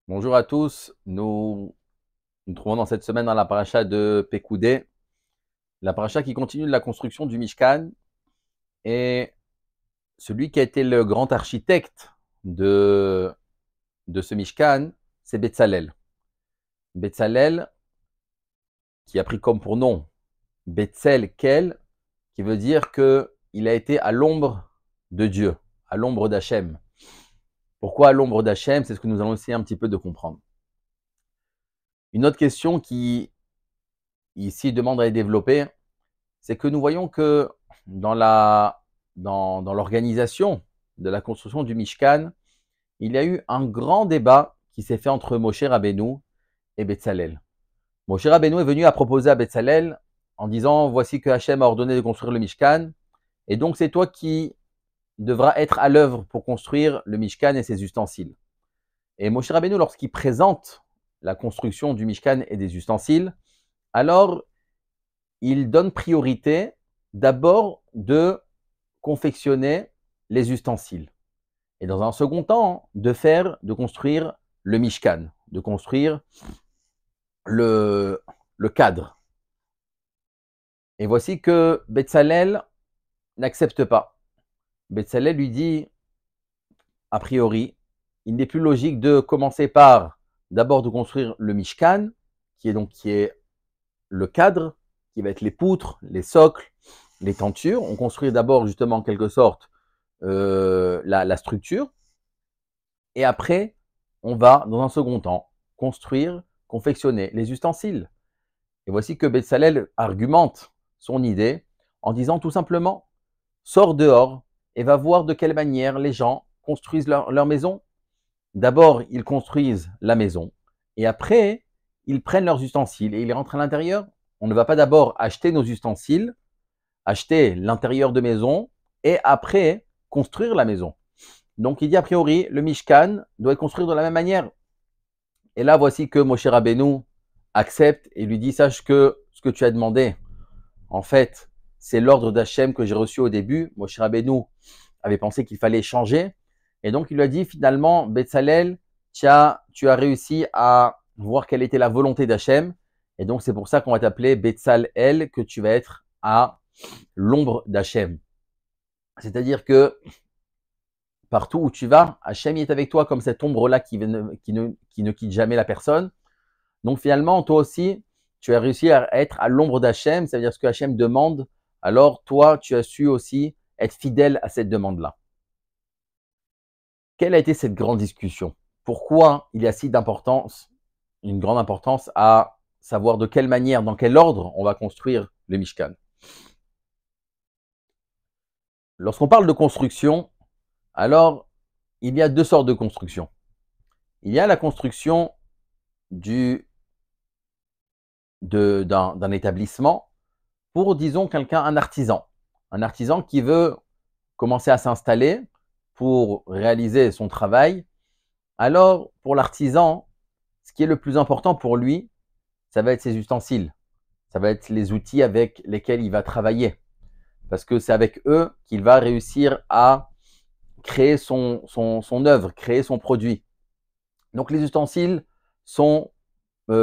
Bonjour à tous, nous trouvons dans cette semaine dans la paracha de Pekoudé, la paracha qui continue de la construction du Mishkan, et celui qui a été le grand architecte de, de ce Mishkan, c'est Betzalel. Betzalel, qui a pris comme pour nom Betzel Kel, qui veut dire qu'il a été à l'ombre de Dieu, à l'ombre d'Hachem. Pourquoi à l'ombre d'Hachem? C'est ce que nous allons essayer un petit peu de comprendre. Une autre question qui ici demande à être développée, c'est que nous voyons que dans l'organisation de la construction du Mishkan, il y a eu un grand débat qui s'est fait entre Moshe Rabbeinu et Betzalel. Moshe Rabbeinu est venu à proposer à Betzalel en disant: voici que Hachem a ordonné de construire le Mishkan, et donc c'est toi qui devras être à l'œuvre pour construire le Mishkan et ses ustensiles. Et Moshe Rabbeinu, lorsqu'il présente la construction du Mishkan et des ustensiles, alors il donne priorité d'abord de confectionner les ustensiles. Et dans un second temps, de construire le Mishkan, de construire le cadre. Et voici que Betzalel n'accepte pas. Betzalel lui dit, a priori, il n'est plus logique de commencer par d'abord de construire le Mishkan, qui est le cadre, qui va être les poutres, les socles, les tentures. On construit d'abord justement en quelque sorte la structure, et après, on va dans un second temps construire, confectionner les ustensiles. Et voici que Betzalel argumente son idée en disant tout simplement: sors dehors et va voir de quelle manière les gens construisent leur maison. D'abord, ils construisent la maison, et après, ils prennent leurs ustensiles et ils rentrent à l'intérieur. On ne va pas d'abord acheter nos ustensiles, acheter l'intérieur de maison, et après construire la maison. Donc il dit a priori, le Mishkan doit être construit de la même manière. Et là, voici que Moshe Rabbeinu accepte et lui dit: sache que ce que tu as demandé, en fait, c'est l'ordre d'Hachem que j'ai reçu au début. Moshe Rabbeinu avait pensé qu'il fallait changer. Et donc il lui a dit finalement: Betzalel, tu as réussi à voir quelle était la volonté d'Hachem. Et donc c'est pour ça qu'on va t'appeler Betzalel, que tu vas être à l'ombre d'Hachem. C'est-à-dire que partout où tu vas, Hachem est avec toi comme cette ombre-là qui ne quitte jamais la personne. Donc finalement, toi aussi, tu as réussi à être à l'ombre d'Hachem, ça veut dire ce que Hachem demande, alors toi, tu as su aussi être fidèle à cette demande-là. Quelle a été cette grande discussion? Pourquoi il y a si d'importance, une grande importance à savoir de quelle manière, dans quel ordre on va construire le Mishkan? Lorsqu'on parle de construction, alors il y a deux sortes de construction. Il y a la construction d'un établissement pour, disons, un artisan qui veut commencer à s'installer pour réaliser son travail. Alors, pour l'artisan, ce qui est le plus important pour lui, ça va être ses ustensiles, ça va être les outils avec lesquels il va travailler, parce que c'est avec eux qu'il va réussir à créer son œuvre, créer son produit. Donc les ustensiles sont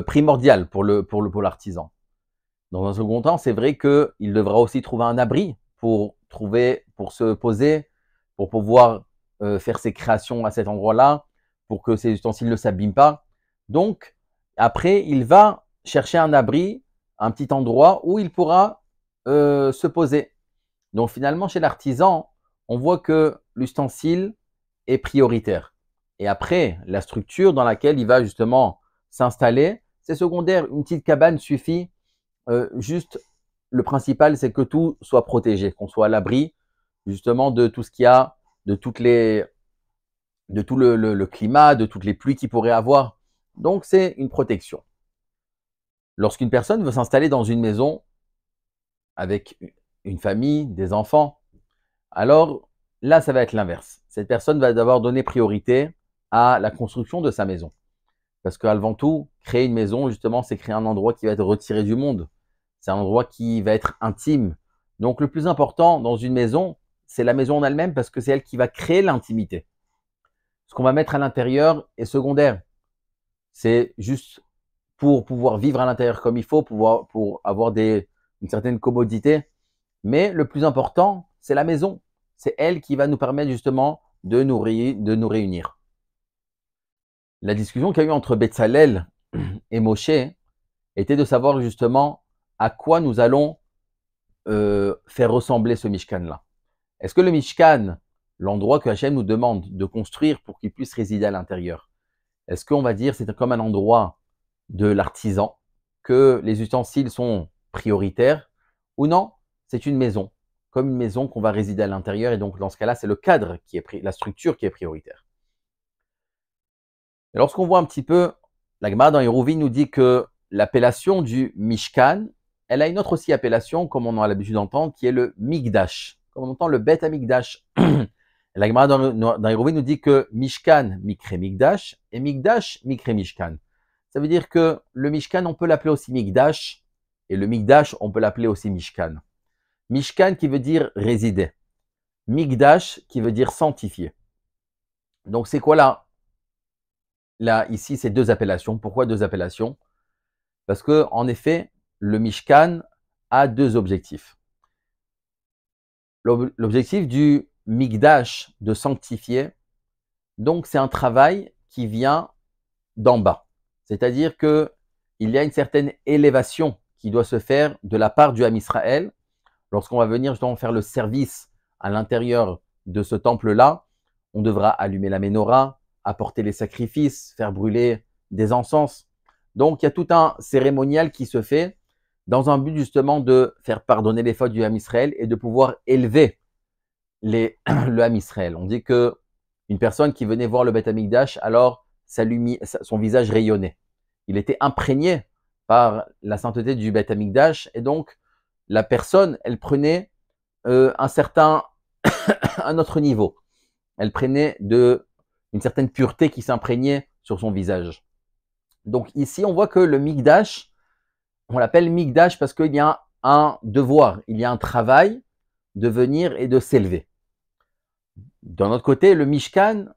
primordiales pour l'artisan. Dans un second temps, c'est vrai qu'il devra aussi trouver un abri pour se poser, pour pouvoir faire ses créations à cet endroit-là, pour que ses ustensiles ne s'abîment pas. Donc, après, il va chercher un abri, un petit endroit où il pourra se poser. Donc, finalement, chez l'artisan, on voit que l'ustensile est prioritaire. Et après, la structure dans laquelle il va justement s'installer, c'est secondaire. Une petite cabane suffit. Juste, le principal, c'est que tout soit protégé, qu'on soit à l'abri justement de tout ce qu'il y a, de tout le climat, de toutes les pluies qu'il pourrait avoir. Donc, c'est une protection. Lorsqu'une personne veut s'installer dans une maison avec une famille, des enfants, alors là, ça va être l'inverse. Cette personne va d'abord donner priorité à la construction de sa maison. Parce qu'avant tout, créer une maison, justement, c'est créer un endroit qui va être retiré du monde. C'est un endroit qui va être intime. Donc, le plus important dans une maison, c'est la maison en elle-même, parce que c'est elle qui va créer l'intimité. Ce qu'on va mettre à l'intérieur est secondaire. c'est juste pour pouvoir vivre à l'intérieur comme il faut, pour avoir une certaine commodité. Mais le plus important, c'est la maison. C'est elle qui va nous permettre justement de nous réunir. La discussion qu'il y a eu entre Betsalel et Moshe était de savoir justement à quoi nous allons faire ressembler ce Mishkan-là. Est-ce que le Mishkan, l'endroit que Hachem nous demande de construire pour qu'il puisse résider à l'intérieur, est-ce qu'on va dire c'est comme un endroit de l'artisan, que les ustensiles sont prioritaires, ou non, c'est une maison, comme une maison qu'on va résider à l'intérieur, et donc dans ce cas-là, c'est le cadre qui est la structure qui est prioritaire. Et lorsqu'on voit un petit peu, la Gemara dans Hérouvin nous dit que l'appellation du Mishkan, elle a une autre aussi appellation, comme on a l'habitude d'entendre, qui est le Mikdash. Comme on entend le Bet Hamikdash. La Gemara dans Hérouvin nous dit que Mishkan, Mikre Mikdash, et Mikdash, Mikre Mishkan. Ça veut dire que le Mishkan, on peut l'appeler aussi Mikdash, et le Mikdash, on peut l'appeler aussi Mishkan. Mishkan qui veut dire résider. Mikdash qui veut dire sanctifier. Donc c'est quoi là, ici, c'est deux appellations. Pourquoi deux appellations? Parce que, en effet, le Mishkan a deux objectifs. L'objectif du Mikdash de sanctifier, donc c'est un travail qui vient d'en bas. C'est-à-dire qu'il y a une certaine élévation qui doit se faire de la part du Ham Israël. Lorsqu'on va venir justement faire le service à l'intérieur de ce temple-là, on devra allumer la menorah, apporter les sacrifices, faire brûler des encens. Donc, il y a tout un cérémonial qui se fait dans un but justement de faire pardonner les fautes du Ham Israël et de pouvoir élever le Ham Israël. On dit que une personne qui venait voir le Beth Amikdash, alors son visage rayonnait. Il était imprégné par la sainteté du Beth Amikdash et donc la personne, elle prenait un autre niveau. Elle prenait une certaine pureté qui s'imprégnait sur son visage. Donc ici, on voit que le Mikdash, on l'appelle Mikdash parce qu'il y a un devoir, il y a un travail de venir et de s'élever. D'un autre côté, le Mishkan,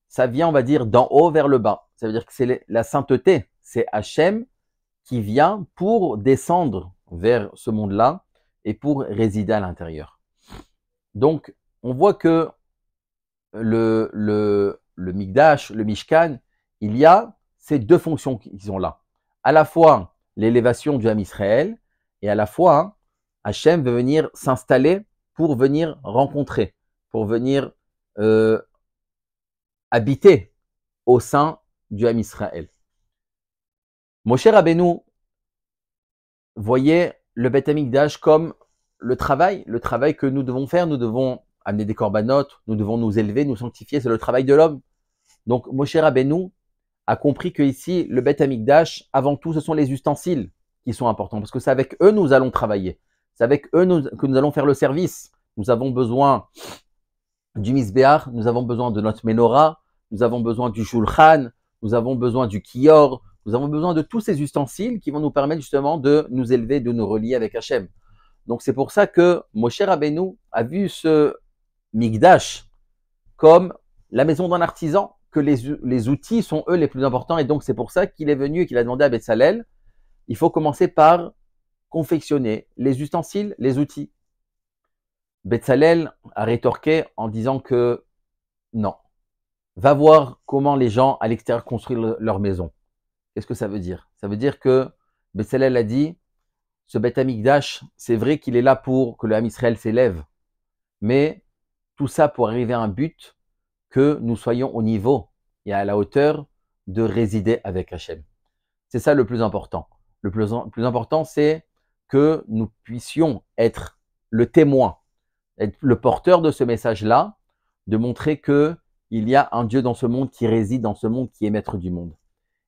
ça vient, on va dire, d'en haut vers le bas. Ça veut dire que c'est la sainteté, c'est Hachem qui vient pour descendre vers ce monde-là et pour résider à l'intérieur. Donc, on voit que le Mikdash, le Mishkan, il y a ces deux fonctions qui sont là. À la fois l'élévation du Ham Israël et à la fois Hachem veut venir s'installer pour venir rencontrer, pour venir habiter au sein du Ham Israël. Moshe Rabbeinu voyait le Beth Amikdash comme le travail que nous devons faire. Nous devons amener des corbanotes, nous devons nous élever, nous sanctifier, c'est le travail de l'homme. Donc Moshe Rabbeinu a compris que ici, le Beth Amikdash, avant tout, ce sont les ustensiles qui sont importants, parce que c'est avec eux nous allons travailler. C'est avec eux que nous allons faire le service. Nous avons besoin du Misbéach, nous avons besoin de notre menorah, nous avons besoin du Shulchan, nous avons besoin du Kior, nous avons besoin de tous ces ustensiles qui vont nous permettre justement de nous élever, de nous relier avec Hachem. Donc c'est pour ça que Moshe Rabbeinu a vu ce Mikdash comme la maison d'un artisan, que les outils sont eux les plus importants, et donc c'est pour ça qu'il est venu et qu'il a demandé à Betsalel, il faut commencer par confectionner les ustensiles, les outils. Betsalel a rétorqué en disant que non, va voir comment les gens à l'extérieur construisent leur maison. Qu'est-ce que ça veut dire? Ça veut dire que Betsalel a dit, ce Beth Amikdash, c'est vrai qu'il est là pour que le Ham Israël s'élève, mais tout ça pour arriver à un but que nous soyons au niveau et à la hauteur de résider avec Hachem. C'est ça le plus important. Le plus important, c'est que nous puissions être le témoin, être le porteur de ce message-là, de montrer qu'il y a un Dieu dans ce monde qui réside dans ce monde, qui est maître du monde.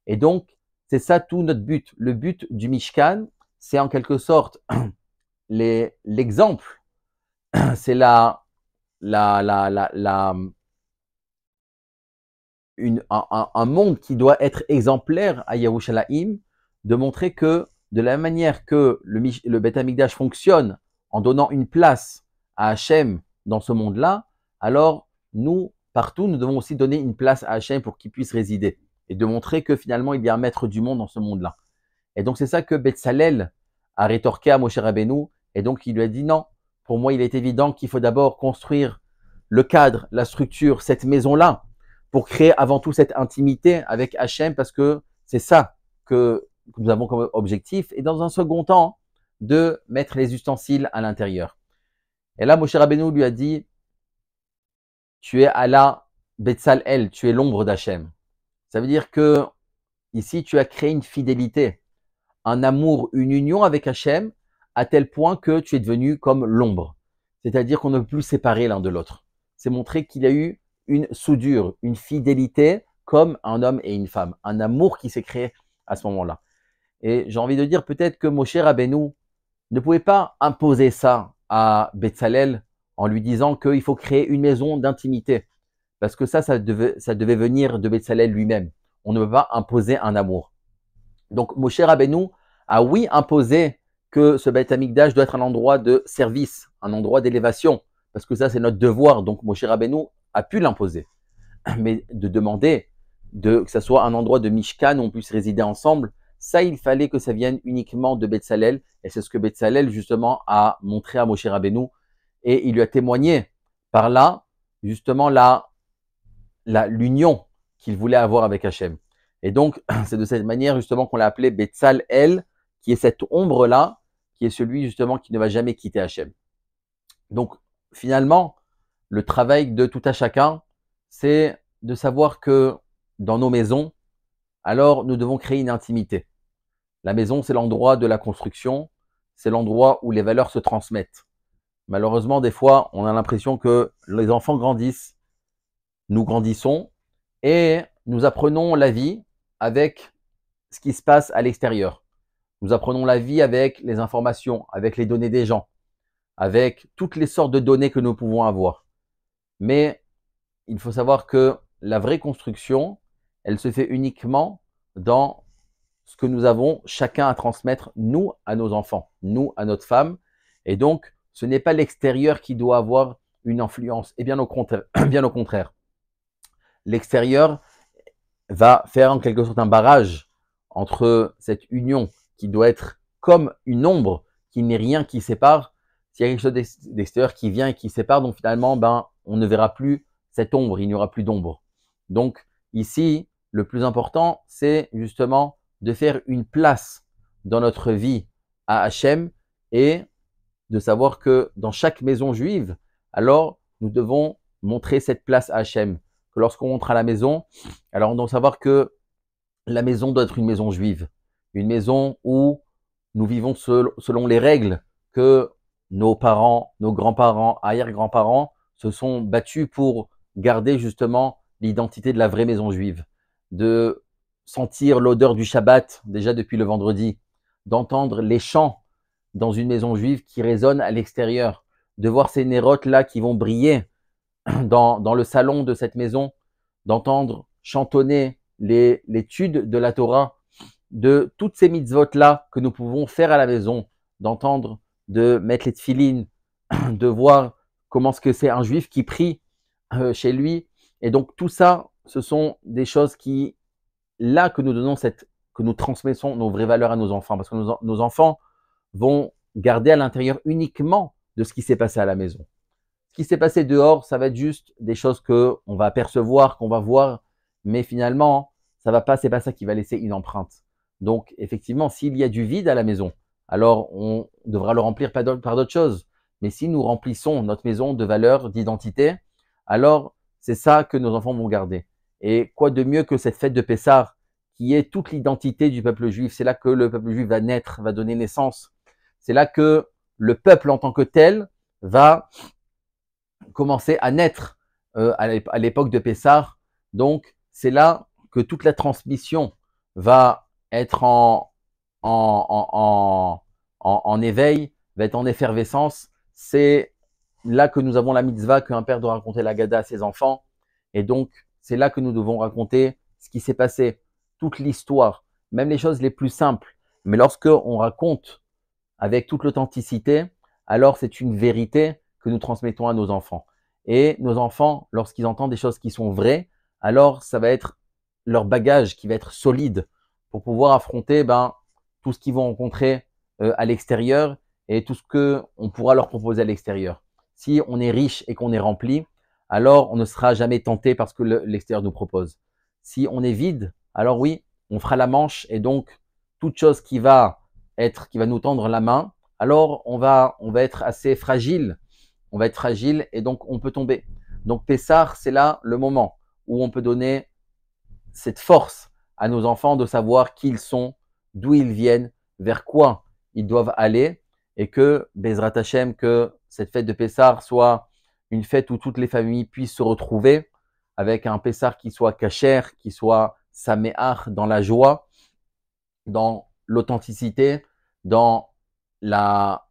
Et donc, c'est ça tout notre but. Le but du Mishkan, c'est en quelque sorte l'exemple, c'est un monde qui doit être exemplaire à Yerushalayim, de montrer que de la même manière que le Beth Amikdash fonctionne en donnant une place à Hachem dans ce monde-là, alors nous, partout, nous devons aussi donner une place à Hachem pour qu'il puisse résider. et de montrer que finalement il y a un maître du monde dans ce monde-là. Et donc c'est ça que Betsalel a rétorqué à Moshe Rabbeinu, et donc il lui a dit non, pour moi il est évident qu'il faut d'abord construire le cadre, la structure, cette maison-là, pour créer avant tout cette intimité avec Hachem, parce que c'est ça que nous avons comme objectif, et dans un second temps, de mettre les ustensiles à l'intérieur. Et là, Moshe Rabbeinu lui a dit, tu es Allah Betsalel, tu es l'ombre d'Hachem. Ça veut dire que ici, tu as créé une fidélité, un amour, une union avec Hachem, à tel point que tu es devenu comme l'ombre. C'est-à-dire qu'on ne peut plus séparer l'un de l'autre. C'est montrer qu'il y a eu une soudure, une fidélité comme un homme et une femme, un amour qui s'est créé à ce moment-là. Et j'ai envie de dire peut-être que Moshe Rabbeinu ne pouvait pas imposer ça à Betsalel en lui disant qu'il faut créer une maison d'intimité. Parce que ça devait venir de Betsalel lui-même. On ne peut pas imposer un amour. Donc Moshe Rabbeinu a oui imposé que ce Beth Amikdash doit être un endroit de service, un endroit d'élévation, parce que ça c'est notre devoir. Donc Moshe Rabbeinu a pu l'imposer, mais de demander que ça soit un endroit de Mishkan où on puisse résider ensemble, ça il fallait que ça vienne uniquement de Betsalel, et c'est ce que Betsalel justement a montré à Moshe Rabbeinu, et il lui a témoigné par là justement l'union qu'il voulait avoir avec Hachem. Et donc, c'est de cette manière justement qu'on l'a appelé Betsalel, qui est cette ombre-là, qui est celui justement qui ne va jamais quitter Hachem. Donc, finalement, le travail de tout à chacun, c'est de savoir que dans nos maisons, alors nous devons créer une intimité. La maison, c'est l'endroit de la construction, c'est l'endroit où les valeurs se transmettent. Malheureusement, des fois, on a l'impression que les enfants grandissent, nous grandissons et nous apprenons la vie avec ce qui se passe à l'extérieur. Nous apprenons la vie avec les informations, avec les données des gens, avec toutes les sortes de données que nous pouvons avoir. Mais il faut savoir que la vraie construction, elle se fait uniquement dans ce que nous avons chacun à transmettre, nous, à nos enfants, nous, à notre femme. Et donc, ce n'est pas l'extérieur qui doit avoir une influence. Et bien au contraire. Bien au contraire. L'extérieur va faire en quelque sorte un barrage entre cette union qui doit être comme une ombre, qui n'est rien qui sépare. S'il y a quelque chose d'extérieur qui vient et qui sépare, donc finalement, on ne verra plus cette ombre, il n'y aura plus d'ombre. Donc ici, le plus important, c'est justement de faire une place dans notre vie à Hachem et de savoir que dans chaque maison juive, alors nous devons montrer cette place à Hachem. Que lorsqu'on rentre à la maison, alors on doit savoir que la maison doit être une maison juive, une maison où nous vivons selon les règles que nos parents, nos grands-parents, arrière-grands-parents se sont battus pour garder justement l'identité de la vraie maison juive, de sentir l'odeur du Shabbat déjà depuis le vendredi, d'entendre les chants dans une maison juive qui résonnent à l'extérieur, de voir ces nérotes là qui vont briller dans le salon de cette maison, d'entendre chantonner l'étude de la Torah, de toutes ces mitzvot-là que nous pouvons faire à la maison, d'entendre, de mettre les tefilines, de voir comment ce que c'est un juif qui prie chez lui. Et donc tout ça, ce sont des choses qui, là que nous donnons que nous transmettons nos vraies valeurs à nos enfants, parce que nos enfants vont garder à l'intérieur uniquement de ce qui s'est passé à la maison. Ce qui s'est passé dehors, ça va être juste des choses que on va apercevoir, qu'on va voir, mais finalement, ça va pas, c'est pas ça qui va laisser une empreinte. Donc, effectivement, s'il y a du vide à la maison, alors on devra le remplir par d'autres choses. Mais si nous remplissons notre maison de valeurs, d'identité, alors c'est ça que nos enfants vont garder. Et quoi de mieux que cette fête de Pessah, qui est toute l'identité du peuple juif. C'est là que le peuple juif va naître, va donner naissance. C'est là que le peuple en tant que tel va commencer à naître à l'époque de Pessah. Donc, c'est là que toute la transmission va être en éveil, va être en effervescence. C'est là que nous avons la mitzvah qu'un père doit raconter la Gada à ses enfants. Et donc, c'est là que nous devons raconter ce qui s'est passé, toute l'histoire, même les choses les plus simples. Mais lorsque on raconte avec toute l'authenticité, alors c'est une vérité que nous transmettons à nos enfants. Et nos enfants, lorsqu'ils entendent des choses qui sont vraies, alors ça va être leur bagage qui va être solide pour pouvoir affronter tout ce qu'ils vont rencontrer à l'extérieur et tout ce qu'on pourra leur proposer à l'extérieur. Si on est riche et qu'on est rempli, alors on ne sera jamais tenté par ce que l'extérieur nous propose. Si on est vide, alors oui, on fera la manche et donc toute chose qui va nous tendre la main, alors on va être assez fragile. On va être fragile et donc on peut tomber. Donc Pessah, c'est là le moment où on peut donner cette force à nos enfants de savoir qui ils sont, d'où ils viennent, vers quoi ils doivent aller et que Bezrat Hashem, que cette fête de Pessah soit une fête où toutes les familles puissent se retrouver avec un Pessah qui soit kasher, qui soit saméach, dans la joie, dans l'authenticité, dans la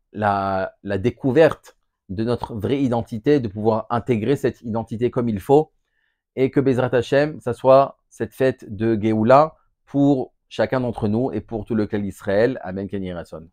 découverte de notre vraie identité, de pouvoir intégrer cette identité comme il faut et que Bezrat Hashem, ça soit cette fête de Géoula pour chacun d'entre nous et pour tout le clan d'Israël. Amen, Ken Yirason.